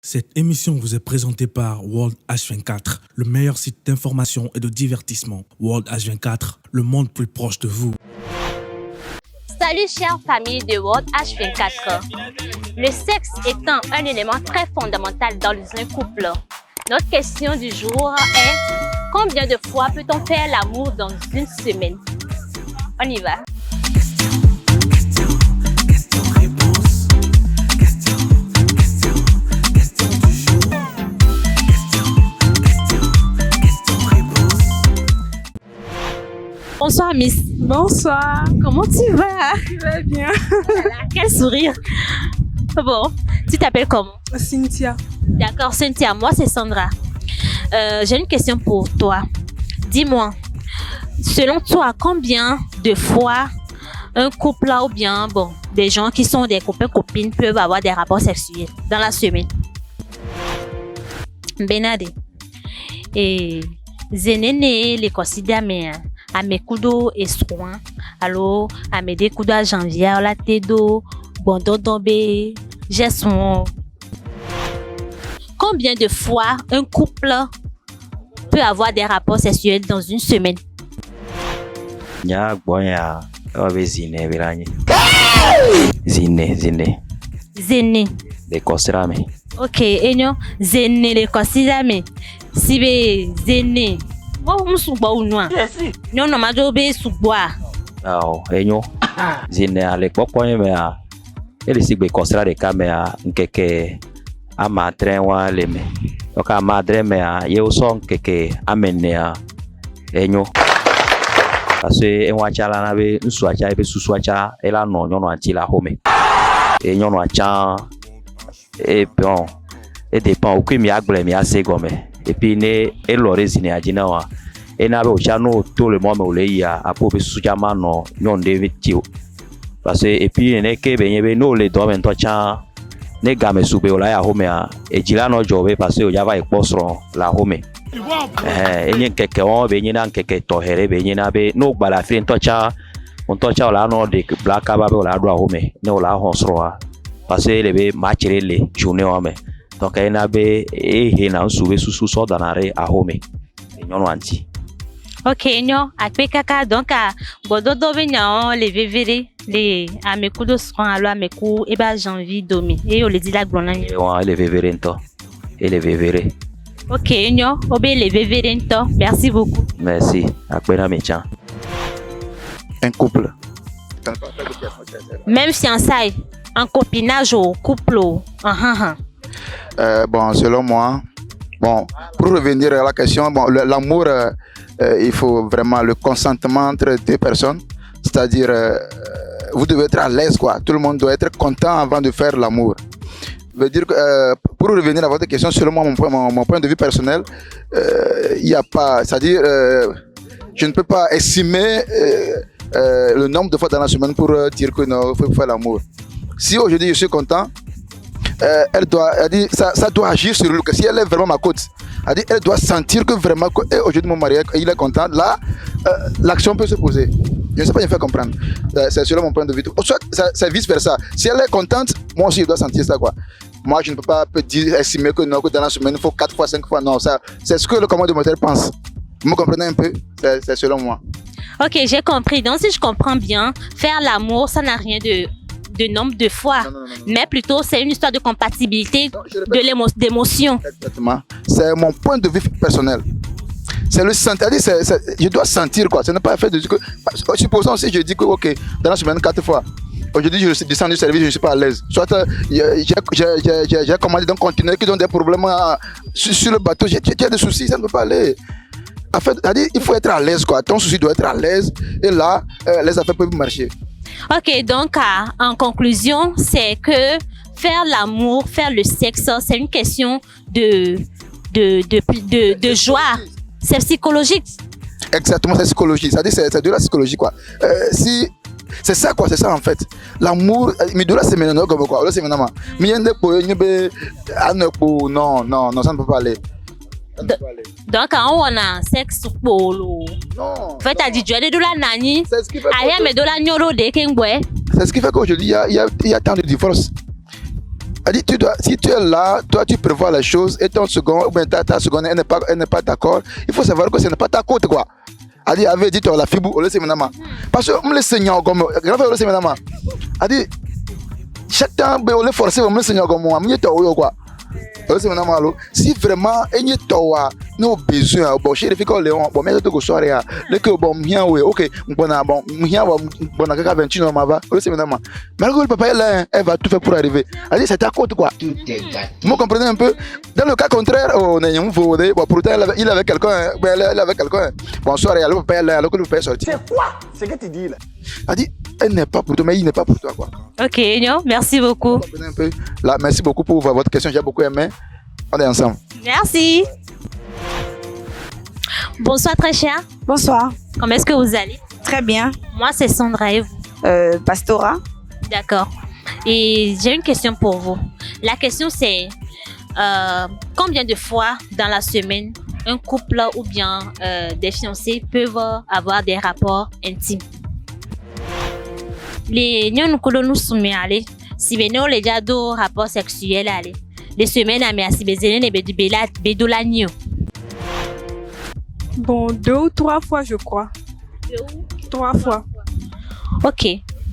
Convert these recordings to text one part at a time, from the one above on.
Cette émission vous est présentée par World H24, le meilleur site d'information et de divertissement. World H24, le monde plus proche de vous. Salut chère famille de World H24. Le sexe étant un élément très fondamental dans un couple, notre question du jour est: combien de fois peut-on faire l'amour dans une semaine? On y va. Bonsoir Miss. Bonsoir. Comment tu vas? Tu vas bien? Quel sourire. Bon, tu t'appelles comment? Cynthia. D'accord, Cynthia, moi c'est Sandra. J'ai une question pour toi. Dis-moi, selon toi, combien de fois un couple ou bien des gens qui sont des copains-copines peuvent avoir des rapports sexuels dans la semaine? Benade. Et Zenene les considère à mes coups et soin. Alors, à mes coups à janvier, la tedo, bon dombe, j'ai son. Combien de fois un couple peut avoir des rapports sexuels dans une semaine? Zene. De considérame. Ok, enyo, zene les considérame. Si be zene. Bon, souba ou non? Non, non, ma jobe souba. Ah, enyo. Zine ale pokoye me a. Ele sigbe considéré kamea nkeke ama trenwa leme. Oka madre me a ye uson keke amenea enyo. Parce que enwa chala na be nsu acha be susu acha ela no nyono anti la home. E nyono acha e bon e dépend o que mi agble mi ase gome. Et puis ne elore zine ajina wa. E na be o cha no to le mo me o le ya apo be susu jama no nyon de tio. Parce que et puis ne ke be nyebe no le do men to cha ne game sube o la ya home a e jila no jobe parce que o java e posro la home. Enye keke on be nyina keke to here be nyina be no gbala fi ntocha ontocha la no de black aba be la do home ne o la honsro a parce que le be matchre le journée o me donc ena be he na sube susu so danare a home nyono anti. Ok, nyo akpe kaka donc a bododo be nyan le vevere les amekou de soin alors amekou e ba janvier domi et on le dit la glona e wa le vevere nto et le vevere. Ok, nyo, obé les vévérento. Merci beaucoup. Merci. Après la méchant. Un couple. Même fiançailles, un copinage au couple. Bon, selon moi, pour revenir à la question, l'amour, il faut vraiment le consentement entre deux personnes. C'est-à-dire, vous devez être à l'aise, quoi. Tout le monde doit être content avant de faire l'amour. Veut dire que pour revenir à votre question, selon moi, mon point de vue personnel, il n'y a pas, c'est-à-dire, je ne peux pas estimer le nombre de fois dans la semaine pour dire que non, il faut faire l'amour. Si aujourd'hui je suis content, ça doit agir sur lui. Si elle est vraiment ma côte, elle doit sentir que vraiment, aujourd'hui mon mari il est content. Là, l'action peut se poser. Je ne sais pas, je me fais comprendre. C'est selon mon point de vue. Soit c'est vice versa. Si elle est contente, moi aussi je dois sentir ça, quoi. Moi, je ne peux pas estimer que, non, que dans la semaine, il faut 4 fois, 5 fois. Non, ça, c'est ce que le commandement pense. Vous me comprenez un peu? C'est selon moi. Ok, j'ai compris. Donc, si je comprends bien, faire l'amour, ça n'a rien de nombre de fois. Non. Mais plutôt, c'est une histoire de compatibilité, d'émotion. Exactement. C'est mon point de vue personnel. C'est le sentir. Je dois sentir, quoi. Ce n'est pas fait de dire que. Supposons si je dis que, ok, dans la semaine, 4 fois. Aujourd'hui, je descends du service, je ne suis pas à l'aise. Soit j'ai commandé d'un conteneur qui donne des problèmes sur le bateau. J'ai des soucis, ça ne peut pas aller. En fait, il faut être à l'aise, quoi. Ton souci doit être à l'aise. Et là, les affaires peuvent marcher. Ok, donc en conclusion, c'est que faire l'amour, faire le sexe, c'est une question de joie. C'est psychologique. Exactement, c'est psychologique. C'est de la psychologie, quoi. C'est ça, quoi, c'est ça en fait. L'amour, mais de là c'est maintenant comme quoi, là c'est maintenant. Mais non, ça ne peut pas aller. Donc quand on a sexe polo. Non. Fait à dire de la nani. C'est ce qui fait. Aya me de la nyoro de kengwe. C'est ce qui fait qu'aujourd'hui il y a tant de divorces. Elle dit, si tu es là, toi tu prévois les choses et ton second, ou bien ta seconde, elle n'est pas d'accord. Il faut savoir que ce n'est pas ta côte, quoi. Elle dit, avait dit, la fibu, on le sait maintenant. Parce que, on le seigneur comme, grand frère, on le sait maintenant. Elle dit, chaque temps, on le force, on le seigneur comme moi, quoi. Si vraiment il y a nos besoins bon chez les filles Léon bon mais tout soir là le que bon bien oui ok bon bien bon à 21 on va c'est maintenant malgré le papa elle va tout faire pour arriver allez c'est à côté quoi vous comprenez un peu dans le cas contraire on est un faux bon pourtant il avait quelqu'un bonsoir et le papa là le papa sorti c'est quoi c'est que tu dis là elle dit elle n'est pas pour toi mais il n'est pas pour toi quoi. Ok, non, merci beaucoup. Un peu. Là, merci beaucoup pour votre question, j'ai beaucoup aimé. On est ensemble. Merci. Bonsoir très cher. Bonsoir. Comment est-ce que vous allez? Très bien. Moi c'est Sandra et vous? Pastora. D'accord. Et j'ai une question pour vous. La question c'est combien de fois dans la semaine un couple ou bien des fiancés peuvent avoir des rapports intimes? Les nyɔnu ko nous soumet aller si beno les jado rapport sexuel aller les semaines à merci bezene ne bedola nyo. Bon, 2 ou 3 fois je crois. 3 fois. Ok,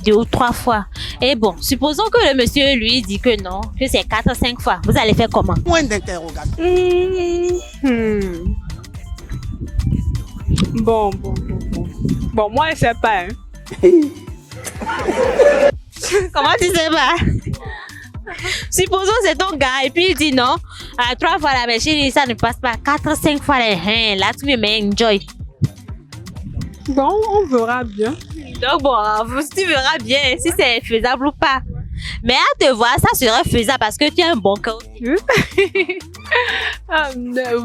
2 ou 3 fois. Et bon, supposons que le monsieur lui dit que non, que c'est 4 ou 5 fois. Vous allez faire comment? Point d'interrogation. Bon. Bon, moi je sais pas. Hein. Comment tu sais pas? Supposons c'est ton gars et puis il dit non, 3 fois la machine ça ne passe pas, 4 5 fois les là tu me mets enjoy. Bon, on verra bien. Donc bon, tu verras bien si c'est faisable ou pas. Mais à te voir, ça serait faisable parce que tu as un bon cœur.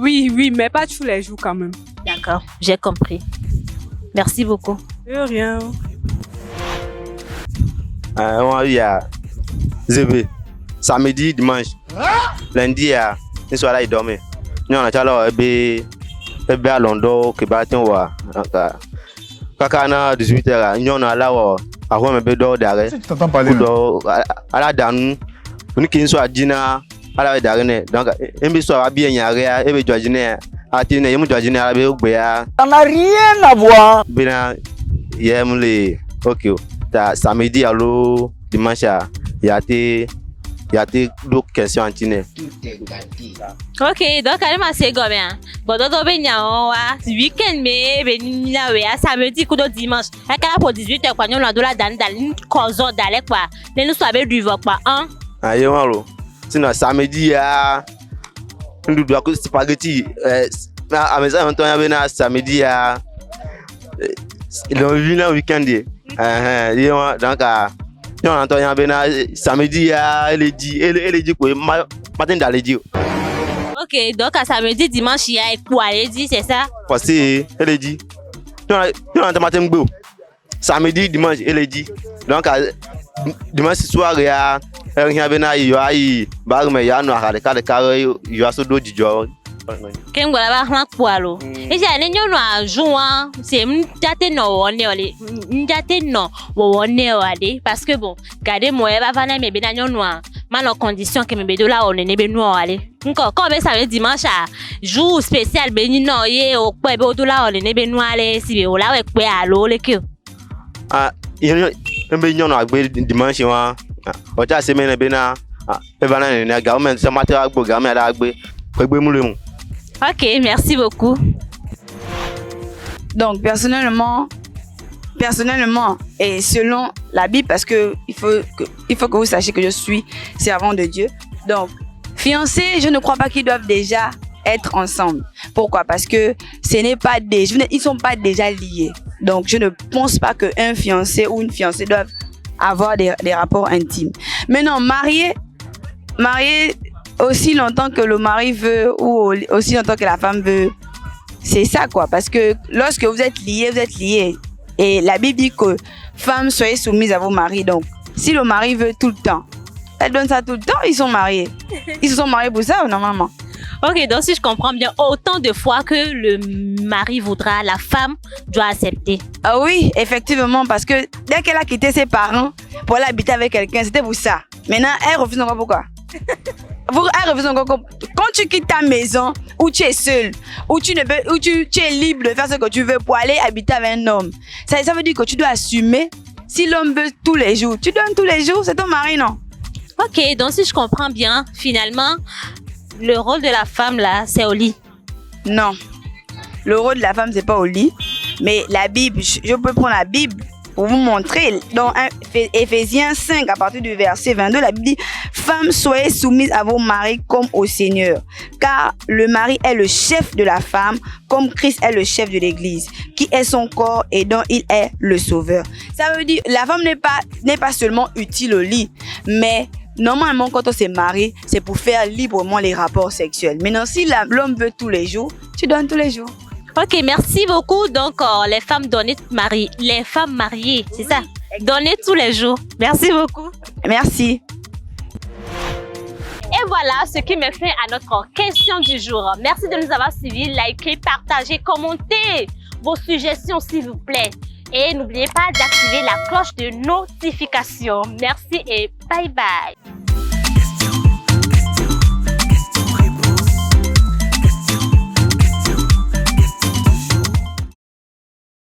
Oui, mais pas tous les jours quand même. D'accord, j'ai compris. Merci beaucoup. De rien. Il y a ZB. Samedi, dimanche. Lundi, il soir là, il dormait. Nous, on a déjà été à Londres, qui bat un wa. Quand on a 18h, nous, on a là, avant un peu d'or d'arrêt. Tu t'entends parler? À la dame, on est qui soit Dina, à la dernière. Donc, un peu soit bien, il y a rien, et bien, Dina, à Tina, il y a Dina, ça n'a rien à voir. Bien, il y a les. Ok. Samedi allo dimanche il y a des d'autres questions en tine. Ok, donc allez ma c'est gomme hein. Bon donc ben wa week-end mais ben na we samedi coup de dimanche. À quand pour 18h quoi on a de la dans cause d'aller quoi. Les nous soit du va quoi hein. Ah yo malo. Sinon samedi nous doit que spaghetti à maison on a ben samedi le week-end. Donc on entend samedi elle dit quoi matin d'aller dire. Ok, donc à samedi dimanche il y a quoi aller dit c'est ça? Parce que elle dit on entend matin go. Samedi dimanche elle dit. Donc dimanche soir il y a rien bena il y a bar mais il y a noir de carré il y a so do dijo. Kem gola ba hlan poalo. Et j'ai né nyono a joint, c'est m'jate no wone ole. M'jate no wone ole parce que bon, gardez moi ba vana me be na nyono a mal en condition que me be do la on ne be no ale. Nko ko be ça dimanche a jour spécial be ni no ye o pe be do la on ne be no ale si be o la we pe alo le ke. Ah, il be nyono agbe dimanche wa. O ja semaine be na e vana ne ga o men se matin agbo ga me ala agbe. Pe mu le mu. Ok, merci beaucoup. Donc, personnellement, et selon la Bible, parce que il faut que vous sachiez que je suis servant de Dieu. Donc, fiancés, je ne crois pas qu'ils doivent déjà être ensemble. Pourquoi? Parce que ils sont pas déjà liés. Donc, je ne pense pas qu'un fiancé ou une fiancée doivent avoir des rapports intimes. Maintenant, marié aussi longtemps que le mari veut ou aussi longtemps que la femme veut, c'est ça quoi. Parce que lorsque vous êtes liés. Et la Bible dit que femmes soyez soumises à vos maris. Donc, si le mari veut tout le temps, elle donne ça tout le temps, ils sont mariés. Ils se sont mariés pour ça normalement. Ok, donc si je comprends bien, autant de fois que le mari voudra, la femme doit accepter. Ah oui, effectivement, parce que dès qu'elle a quitté ses parents pour aller habiter avec quelqu'un, c'était pour ça. Maintenant, elle refuse, pourquoi? Quand tu quittes ta maison, où tu es seul, où tu es libre de faire ce que tu veux pour aller habiter avec un homme, ça veut dire que tu dois assumer. Si l'homme veut tous les jours, tu donnes tous les jours, c'est ton mari, non? Ok, donc si je comprends bien, finalement, le rôle de la femme, là, c'est au lit. Non. Le rôle de la femme, c'est pas au lit. Mais la Bible, je peux prendre la Bible pour vous montrer. Dans Éphésiens 5, à partir du verset 22, la Bible dit « Femmes, soyez soumises à vos maris comme au Seigneur. Car le mari est le chef de la femme, comme Christ est le chef de l'Église, qui est son corps et dont il est le sauveur. » Ça veut dire la femme n'est pas seulement utile au lit, mais normalement, quand on se marie, c'est pour faire librement les rapports sexuels. Maintenant, si l'homme veut tous les jours, tu donnes tous les jours. Ok, merci beaucoup. Donc, les femmes mariées, c'est ça? Donner tous les jours. Merci beaucoup. Merci. Et voilà ce qui me fait à notre question du jour. Merci de nous avoir suivis. Likez, partagez, commentez vos suggestions, s'il vous plaît. Et n'oubliez pas d'activer la cloche de notification. Merci et bye bye.